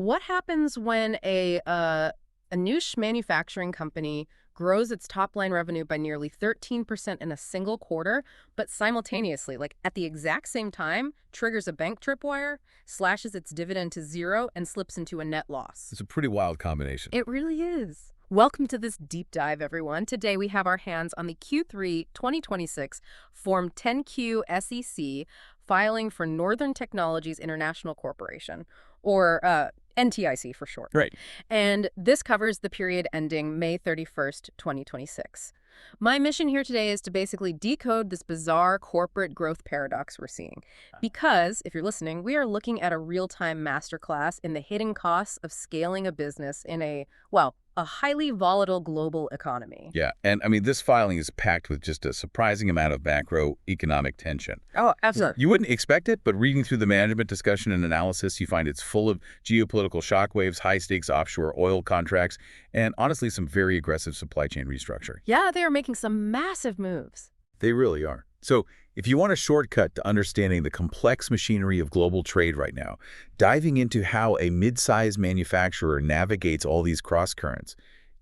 What happens when a niche manufacturing company grows its top-line revenue by nearly 13% in a single quarter, but simultaneously, like at the exact same time, triggers a bank tripwire, slashes its dividend to zero, and slips into a net loss? It's a pretty wild combination. It really is. Welcome to this deep dive, everyone. Today we have our hands on the Q3 2026 Form 10Q SEC filing for Northern Technologies International Corporation, or NTIC for short. Right. And this covers the period ending May 31st, 2026. My mission here today is to basically decode this bizarre corporate growth paradox we're seeing. Because, if you're listening, we are looking at a real-time masterclass in the hidden costs of scaling a business in a highly volatile global economy. Yeah, and I mean, this filing is packed with just a surprising amount of macroeconomic tension. Oh, absolutely. You wouldn't expect it, but reading through the management discussion and analysis, you find it's full of geopolitical shockwaves, high-stakes offshore oil contracts, and honestly, some very aggressive supply chain restructure. Yeah, they are making some massive moves. They really are. So if you want a shortcut to understanding the complex machinery of global trade right now, diving into how a mid-sized manufacturer navigates all these cross-currents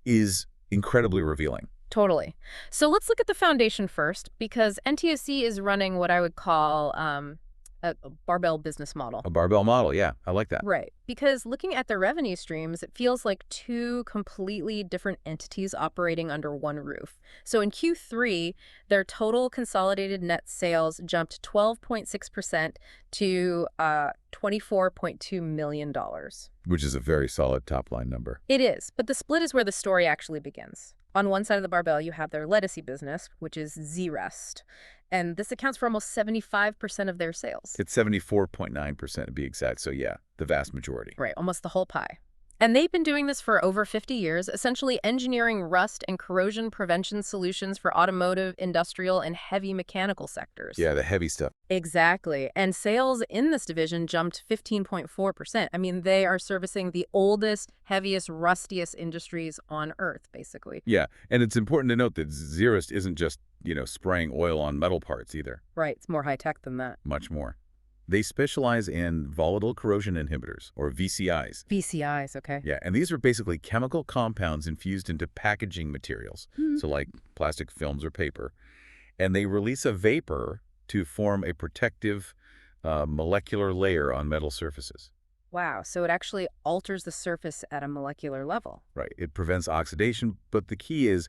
is incredibly revealing. Totally. So let's look at the foundation first, because NTSC is running what I would call a barbell business model. A barbell model, yeah, I like that. Right. Because looking at their revenue streams, it feels like two completely different entities operating under one roof. So in Q3, their total consolidated net sales jumped 12.6% to $24.2 million. Which is a very solid top-line number. It is, but the split is where the story actually begins. On one side of the barbell, you have their legacy business, which is Zrest. And this accounts for almost 75% of their sales. It's 74.9% to be exact, so yeah, the vast majority. Right, almost the whole pie. And they've been doing this for over 50 years, essentially engineering rust and corrosion prevention solutions for automotive, industrial, and heavy mechanical sectors. Yeah, the heavy stuff. Exactly. And sales in this division jumped 15.4%. I mean, they are servicing the oldest, heaviest, rustiest industries on Earth, basically. Yeah, and it's important to note that Zrest isn't just, spraying oil on metal parts either. Right, it's more high-tech than that. Much more. They specialize in volatile corrosion inhibitors, or VCIs. VCIs, okay. Yeah, and these are basically chemical compounds infused into packaging materials, so like plastic films or paper. And they release a vapor to form a protective molecular layer on metal surfaces. Wow, so it actually alters the surface at a molecular level. Right, it prevents oxidation, but the key is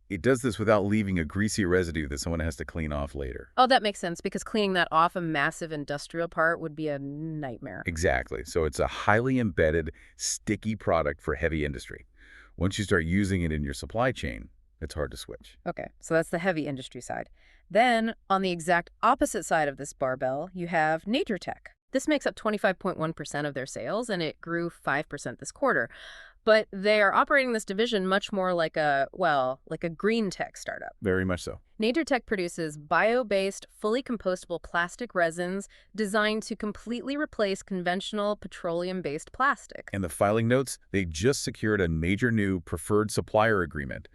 it does this without leaving a greasy residue that someone has to clean off later. Oh, that makes sense, because cleaning that off a massive industrial part would be a nightmare. Exactly. So it's a highly embedded, sticky product for heavy industry. Once you start using it in your supply chain, it's hard to switch. Okay, so that's the heavy industry side. Then, on the exact opposite side of this barbell, you have NatureTech. This makes up 25.1% of their sales, and it grew 5% this quarter. But they are operating this division much more like a green tech startup. Very much so. NatureTech produces bio-based, fully compostable plastic resins designed to completely replace conventional petroleum-based plastic. And the filing notes, they just secured a major new preferred supplier agreement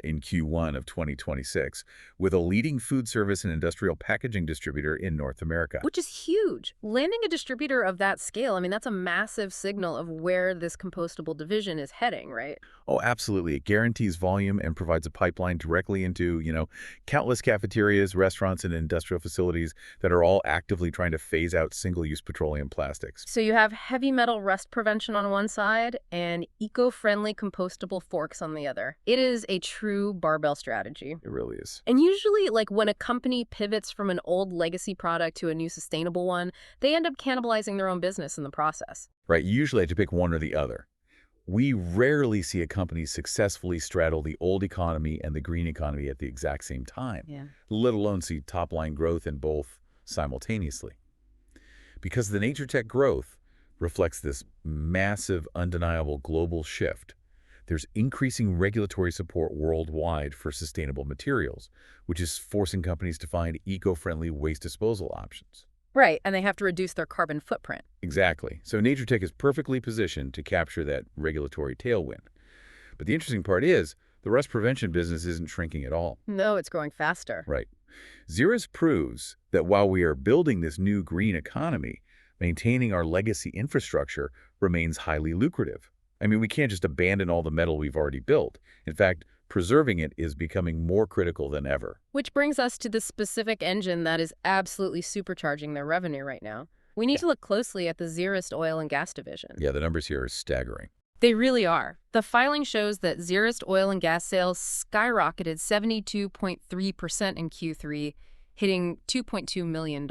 in Q1 of 2026 with a leading food service and industrial packaging distributor in North America. Which is huge. Landing a distributor of that scale, I mean, that's a massive signal of where this compostable division is heading, right? Oh, absolutely. It guarantees volume and provides a pipeline directly into, countless cafeterias, restaurants, and industrial facilities that are all actively trying to phase out single-use petroleum plastics. So you have heavy metal rust prevention on one side and eco-friendly compostable forks on the other. It is a true barbell strategy. It really is. And usually, like when a company pivots from an old legacy product to a new sustainable one, they end up cannibalizing their own business in the process. Right. You usually have to pick one or the other. We rarely see a company successfully straddle the old economy and the green economy at the exact same time, let alone see top-line growth in both simultaneously. Because the NatureTech growth reflects this massive, undeniable global shift. There's increasing regulatory support worldwide for sustainable materials, which is forcing companies to find eco-friendly waste disposal options. Right, and they have to reduce their carbon footprint. Exactly. So NatureTech is perfectly positioned to capture that regulatory tailwind. But the interesting part is, the rust prevention business isn't shrinking at all. No, it's growing faster. Right. Zrest proves that while we are building this new green economy, Maintaining our legacy infrastructure remains highly lucrative. I mean, we can't just abandon all the metal we've already built. In fact, preserving it is becoming more critical than ever. Which brings us to the specific engine that is absolutely supercharging their revenue right now. We need to look closely at the Zerust Oil and Gas division. Yeah, the numbers here are staggering. They really are. The filing shows that Zerust Oil and Gas sales skyrocketed 72.3% in Q3, hitting $2.2 million.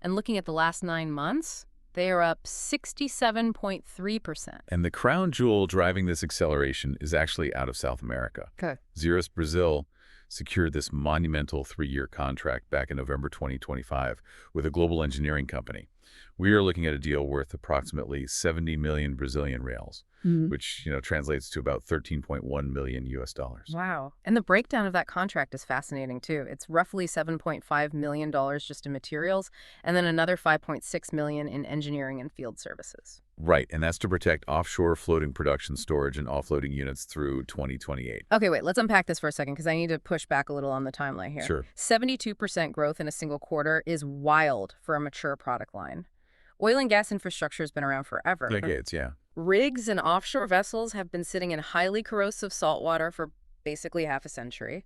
And looking at the last 9 months, they are up 67.3%. And the crown jewel driving this acceleration is actually out of South America. Okay. Zerust Brazil secured this monumental 3-year contract back in November 2025 with a global engineering company. We are looking at a deal worth approximately 70 million Brazilian reals, which, translates to about 13.1 million US dollars. Wow. And the breakdown of that contract is fascinating, too. It's roughly $7.5 million just in materials, and then another $5.6 million in engineering and field services. Right, and that's to protect offshore floating production storage and offloading units through 2028. Okay, wait, let's unpack this for a second because I need to push back a little on the timeline here. Sure. 72% growth in a single quarter is wild for a mature product line. Oil and gas infrastructure has been around forever. Decades, yeah. Rigs and offshore vessels have been sitting in highly corrosive saltwater for basically half a century.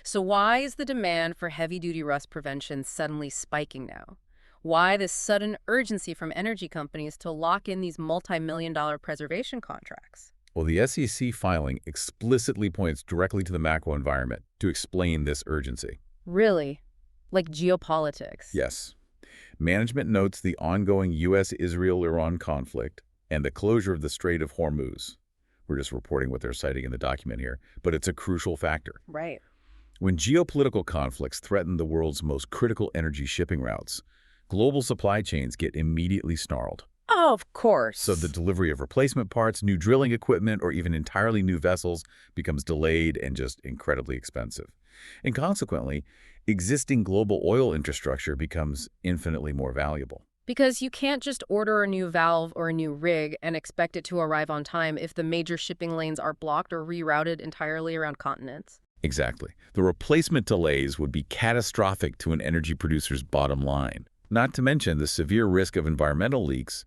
So why is the demand for heavy-duty rust prevention suddenly spiking now? Why this sudden urgency from energy companies to lock in these multi-million-dollar preservation contracts? Well, the SEC filing explicitly points directly to the macro environment to explain this urgency. Really? Like geopolitics? Yes. Management notes the ongoing U.S.-Israel-Iran conflict and the closure of the Strait of Hormuz. We're just reporting what they're citing in the document here, but it's a crucial factor. Right. When geopolitical conflicts threaten the world's most critical energy shipping routes, global supply chains get immediately snarled. Oh, of course. So the delivery of replacement parts, new drilling equipment, or even entirely new vessels becomes delayed and just incredibly expensive. And consequently, existing global oil infrastructure becomes infinitely more valuable. Because you can't just order a new valve or a new rig and expect it to arrive on time if the major shipping lanes are blocked or rerouted entirely around continents. Exactly. The replacement delays would be catastrophic to an energy producer's bottom line. Not to mention the severe risk of environmental leaks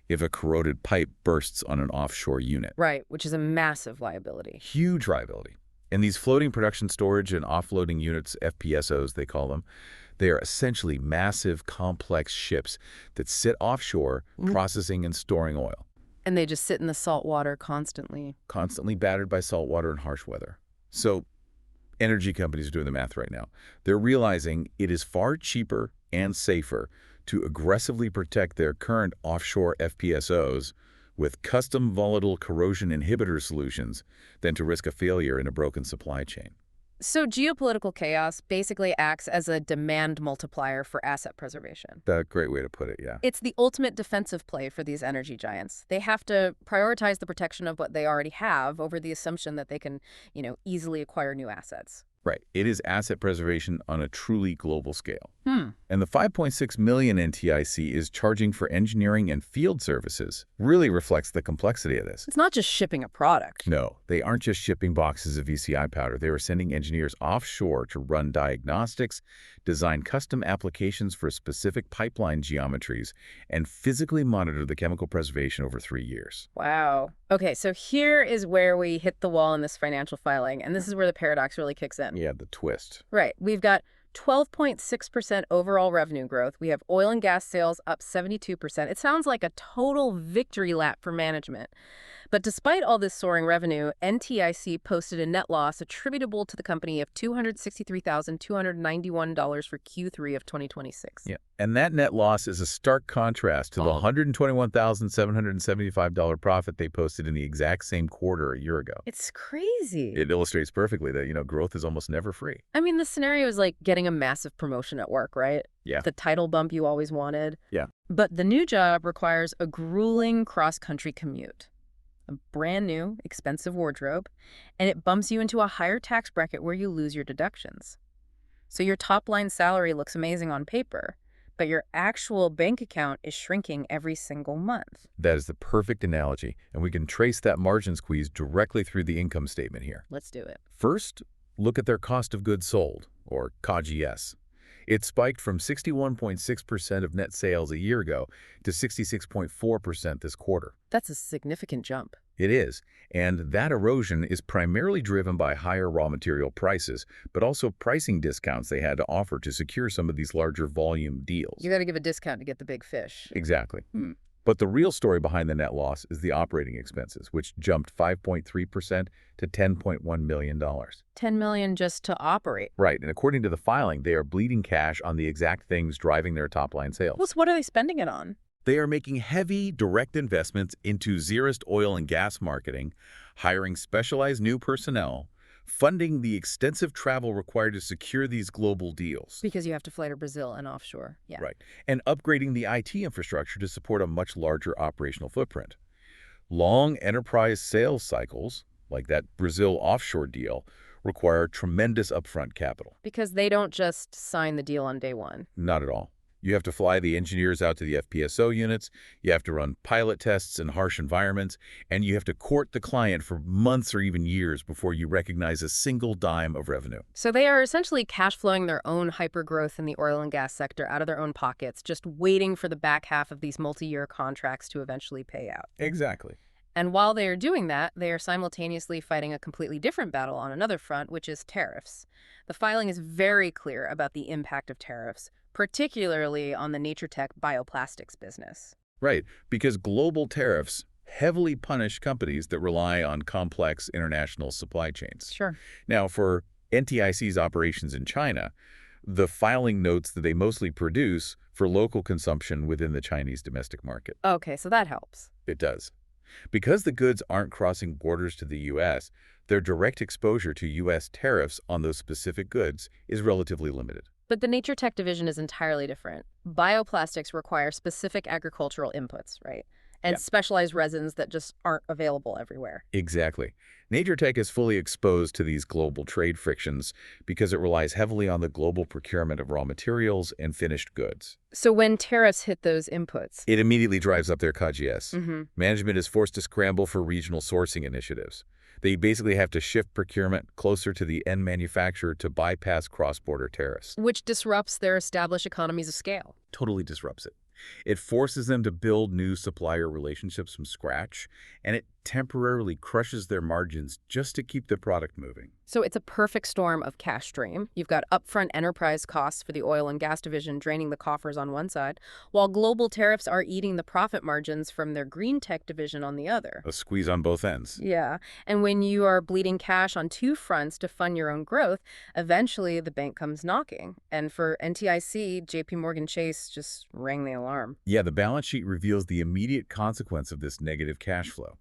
if a corroded pipe bursts on an offshore unit. Right, which is a massive liability. Huge liability. And these floating production storage and offloading units, FPSOs they call them, they are essentially massive, complex ships that sit offshore, processing and storing oil. And they just sit in the salt water constantly. Constantly battered by salt water and harsh weather. So energy companies are doing the math right now. They're realizing it is far cheaper and safer to aggressively protect their current offshore FPSOs with custom volatile corrosion inhibitor solutions than to risk a failure in a broken supply chain. So geopolitical chaos basically acts as a demand multiplier for asset preservation. That's a great way to put it, yeah. It's the ultimate defensive play for these energy giants. They have to prioritize the protection of what they already have over the assumption that they can, easily acquire new assets. Right. It is asset preservation on a truly global scale. And the 5.6 million NTIC is charging for engineering and field services really reflects the complexity of this. It's not just shipping a product. No, they aren't just shipping boxes of VCI powder. They are sending engineers offshore to run diagnostics, design custom applications for specific pipeline geometries, and physically monitor the chemical preservation over 3 years. Wow. Okay, so here is where we hit the wall in this financial filing, and this is where the paradox really kicks in. Yeah, the twist. Right. We've got 12.6% overall revenue growth. We have oil and gas sales up 72%. It sounds like a total victory lap for management. But despite all this soaring revenue, NTIC posted a net loss attributable to the company of $263,291 for Q3 of 2026. Yeah, and that net loss is a stark contrast to the $121,775 profit they posted in the exact same quarter a year ago. It's crazy. It illustrates perfectly that, growth is almost never free. I mean, the scenario is like getting a massive promotion at work, right? Yeah. The title bump you always wanted. Yeah. But the new job requires a grueling cross-country commute, a brand new, expensive wardrobe, and it bumps you into a higher tax bracket where you lose your deductions. So your top-line salary looks amazing on paper, but your actual bank account is shrinking every single month. That is the perfect analogy, and we can trace that margin squeeze directly through the income statement here. Let's do it. First, look at their cost of goods sold, or COGS. It spiked from 61.6% of net sales a year ago to 66.4% this quarter. That's a significant jump. It is, and that erosion is primarily driven by higher raw material prices, but also pricing discounts they had to offer to secure some of these larger volume deals. You got to give a discount to get the big fish. Exactly. But the real story behind the net loss is the operating expenses, which jumped 5.3% to $10.1 million. $10 million just to operate. Right, and according to the filing, they are bleeding cash on the exact things driving their top-line sales. Well, so what are they spending it on? They are making heavy, direct investments into Zerist oil and gas marketing, hiring specialized new personnel, funding the extensive travel required to secure these global deals. Because you have to fly to Brazil and offshore. Yeah. Right, and upgrading the IT infrastructure to support a much larger operational footprint. Long enterprise sales cycles, like that Brazil offshore deal, require tremendous upfront capital. Because they don't just sign the deal on day one. Not at all. You have to fly the engineers out to the FPSO units, you have to run pilot tests in harsh environments, and you have to court the client for months or even years before you recognize a single dime of revenue. So they are essentially cash flowing their own hyper-growth in the oil and gas sector out of their own pockets, just waiting for the back half of these multi-year contracts to eventually pay out. Exactly. And while they are doing that, they are simultaneously fighting a completely different battle on another front, which is tariffs. The filing is very clear about the impact of tariffs, particularly on the NatureTech bioplastics business. Right, because global tariffs heavily punish companies that rely on complex international supply chains. Sure. Now, for NTIC's operations in China, the filing notes that they mostly produce for local consumption within the Chinese domestic market. Okay, so that helps. It does. Because the goods aren't crossing borders to the U.S., their direct exposure to U.S. tariffs on those specific goods is relatively limited. But the NatureTech division is entirely different. Bioplastics require specific agricultural inputs, right? And specialized resins that just aren't available everywhere. Exactly. NatureTech is fully exposed to these global trade frictions because it relies heavily on the global procurement of raw materials and finished goods. So when tariffs hit those inputs, It immediately drives up their COGS. Mm-hmm. Management is forced to scramble for regional sourcing initiatives. They basically have to shift procurement closer to the end manufacturer to bypass cross-border tariffs. Which disrupts their established economies of scale. Totally disrupts it. It forces them to build new supplier relationships from scratch, and it temporarily crushes their margins just to keep the product moving. So it's a perfect storm of cash stream. You've got upfront enterprise costs for the oil and gas division draining the coffers on one side, while global tariffs are eating the profit margins from their green tech division on the other. A squeeze on both ends. Yeah, and when you are bleeding cash on two fronts to fund your own growth, eventually the bank comes knocking. And for NTIC, JP Morgan Chase just rang the alarm. Yeah, the balance sheet reveals the immediate consequence of this negative cash flow.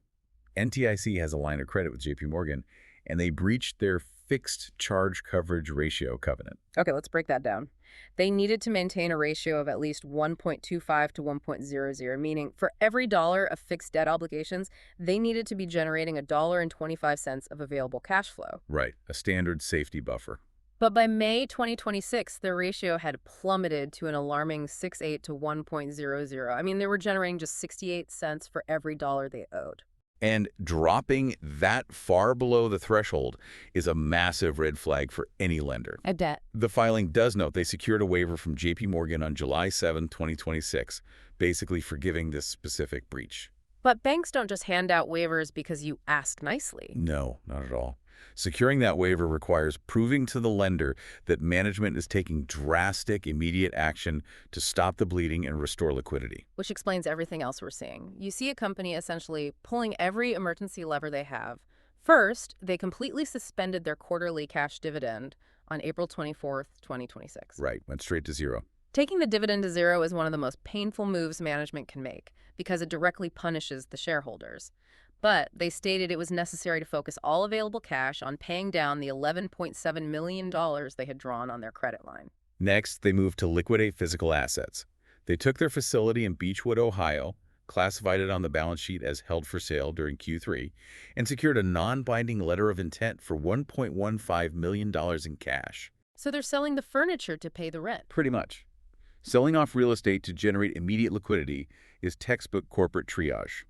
NTIC has a line of credit with JP Morgan, and they breached their fixed charge coverage ratio covenant. Okay, let's break that down. They needed to maintain a ratio of at least 1.25 to 1.00, meaning for every dollar of fixed debt obligations, they needed to be generating $1.25 of available cash flow. Right, a standard safety buffer. But by May 2026, the ratio had plummeted to an alarming 6.8 to 1.00. I mean, they were generating just 68 cents for every dollar they owed. And dropping that far below the threshold is a massive red flag for any lender. A debt. The filing does note they secured a waiver from JP Morgan on July 7, 2026, basically forgiving this specific breach. But banks don't just hand out waivers because you asked nicely. No, not at all. Securing that waiver requires proving to the lender that management is taking drastic, immediate action to stop the bleeding and restore liquidity. Which explains everything else we're seeing. You see a company essentially pulling every emergency lever they have. First, they completely suspended their quarterly cash dividend on April 24th, 2026. Right, went straight to zero. Taking the dividend to zero is one of the most painful moves management can make because it directly punishes the shareholders. But they stated it was necessary to focus all available cash on paying down the $11.7 million they had drawn on their credit line. Next, they moved to liquidate physical assets. They took their facility in Beechwood, Ohio, classified it on the balance sheet as held for sale during Q3, and secured a non-binding letter of intent for $1.15 million in cash. So they're selling the furniture to pay the rent. Pretty much. Selling off real estate to generate immediate liquidity is textbook corporate triage.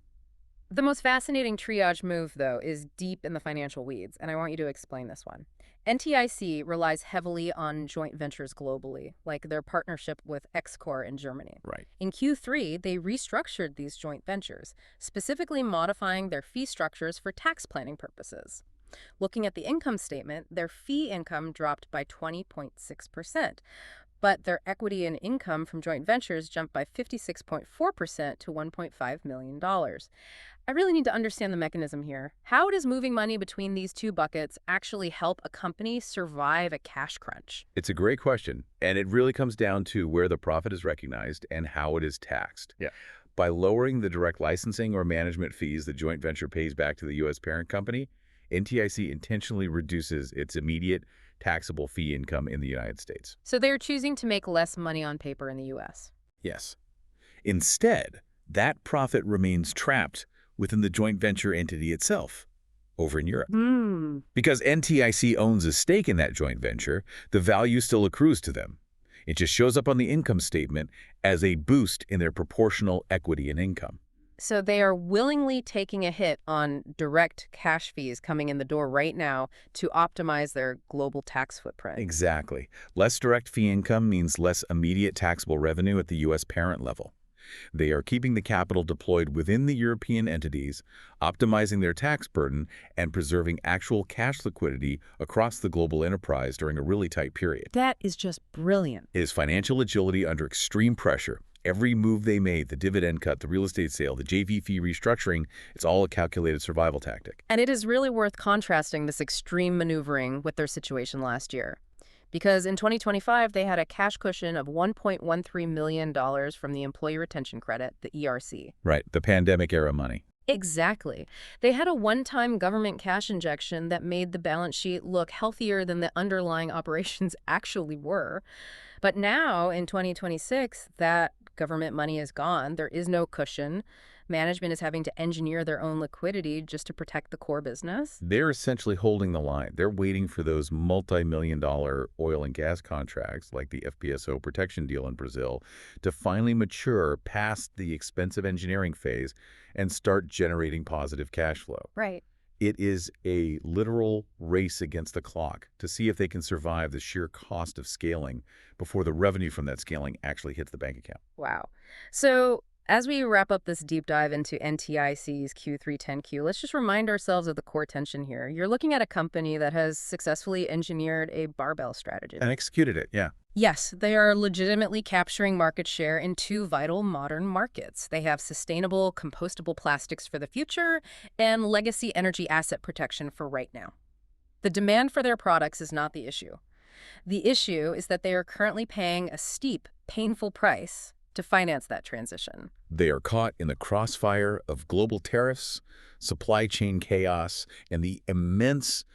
The most fascinating triage move, though, is deep in the financial weeds, and I want you to explain this one. NTIC relies heavily on joint ventures globally, like their partnership with Xcore in Germany. Right. In Q3, they restructured these joint ventures, specifically modifying their fee structures for tax planning purposes. Looking at the income statement, their fee income dropped by 20.6%, but their equity and income from joint ventures jumped by 56.4% to $1.5 million. I really need to understand the mechanism here. How does moving money between these two buckets actually help a company survive a cash crunch? It's a great question, and it really comes down to where the profit is recognized and how it is taxed. Yeah. By lowering the direct licensing or management fees the joint venture pays back to the U.S. parent company, NTIC intentionally reduces its immediate taxable fee income in the United States. So they're choosing to make less money on paper in the U.S. Yes. Instead, that profit remains trapped within the joint venture entity itself, over in Europe. Because NTIC owns a stake in that joint venture, the value still accrues to them. It just shows up on the income statement as a boost in their proportional equity and income. So they are willingly taking a hit on direct cash fees coming in the door right now to optimize their global tax footprint. Exactly. Less direct fee income means less immediate taxable revenue at the U.S. parent level. They are keeping the capital deployed within the European entities, optimizing their tax burden, and preserving actual cash liquidity across the global enterprise during a really tight period. That is just brilliant. It is financial agility under extreme pressure. Every move they made, the dividend cut, the real estate sale, the JV fee restructuring, it's all a calculated survival tactic. And it is really worth contrasting this extreme maneuvering with their situation last year. Because in 2025, they had a cash cushion of $1.13 million from the Employee Retention Credit, the ERC. Right, the pandemic-era money. Exactly. They had a one-time government cash injection that made the balance sheet look healthier than the underlying operations actually were. But now, in 2026, that government money is gone. There is no cushion. Management is having to engineer their own liquidity just to protect the core business. They're essentially holding the line. They're waiting for those multi-million-dollar oil and gas contracts, like the FPSO protection deal in Brazil, to finally mature past the expensive engineering phase and start generating positive cash flow. Right. It is a literal race against the clock to see if they can survive the sheer cost of scaling before the revenue from that scaling actually hits the bank account. Wow. So as we wrap up this deep dive into NTIC's Q3 10Q, let's just remind ourselves of the core tension here. You're looking at a company that has successfully engineered a barbell strategy. And executed it, yeah. Yes, they are legitimately capturing market share in two vital modern markets. They have sustainable, compostable plastics for the future and legacy energy asset protection for right now. The demand for their products is not the issue. The issue is that they are currently paying a steep, painful price to finance that transition. They are caught in the crossfire of global tariffs, supply chain chaos, and the immense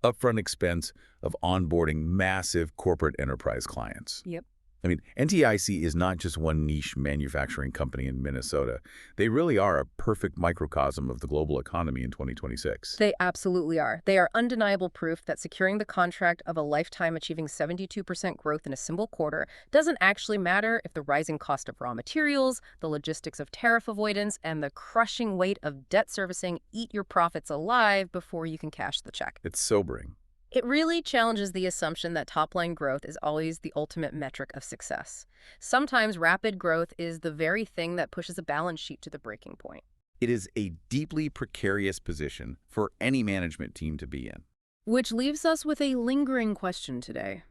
upfront expense of onboarding massive corporate enterprise clients. Yep. I mean, NTIC is not just one niche manufacturing company in Minnesota. They really are a perfect microcosm of the global economy in 2026. They absolutely are. They are undeniable proof that securing the contract of a lifetime achieving 72% growth in a single quarter doesn't actually matter if the rising cost of raw materials, the logistics of tariff avoidance, and the crushing weight of debt servicing eat your profits alive before you can cash the check. It's sobering. It really challenges the assumption that top-line growth is always the ultimate metric of success. Sometimes rapid growth is the very thing that pushes a balance sheet to the breaking point. It is a deeply precarious position for any management team to be in. Which leaves us with a lingering question today.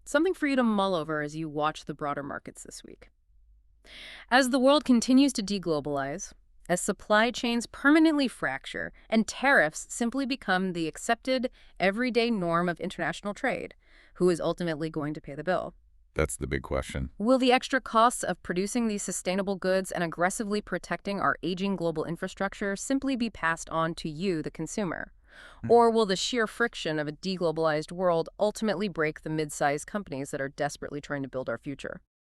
Something for you to mull over as you watch the broader markets this week. As the world continues to deglobalize, as supply chains permanently fracture and tariffs simply become the accepted, everyday norm of international trade, who is ultimately going to pay the bill? That's the big question. Will the extra costs of producing these sustainable goods and aggressively protecting our aging global infrastructure simply be passed on to you, the consumer? Or will the sheer friction of a deglobalized world ultimately break the mid-sized companies that are desperately trying to build our future?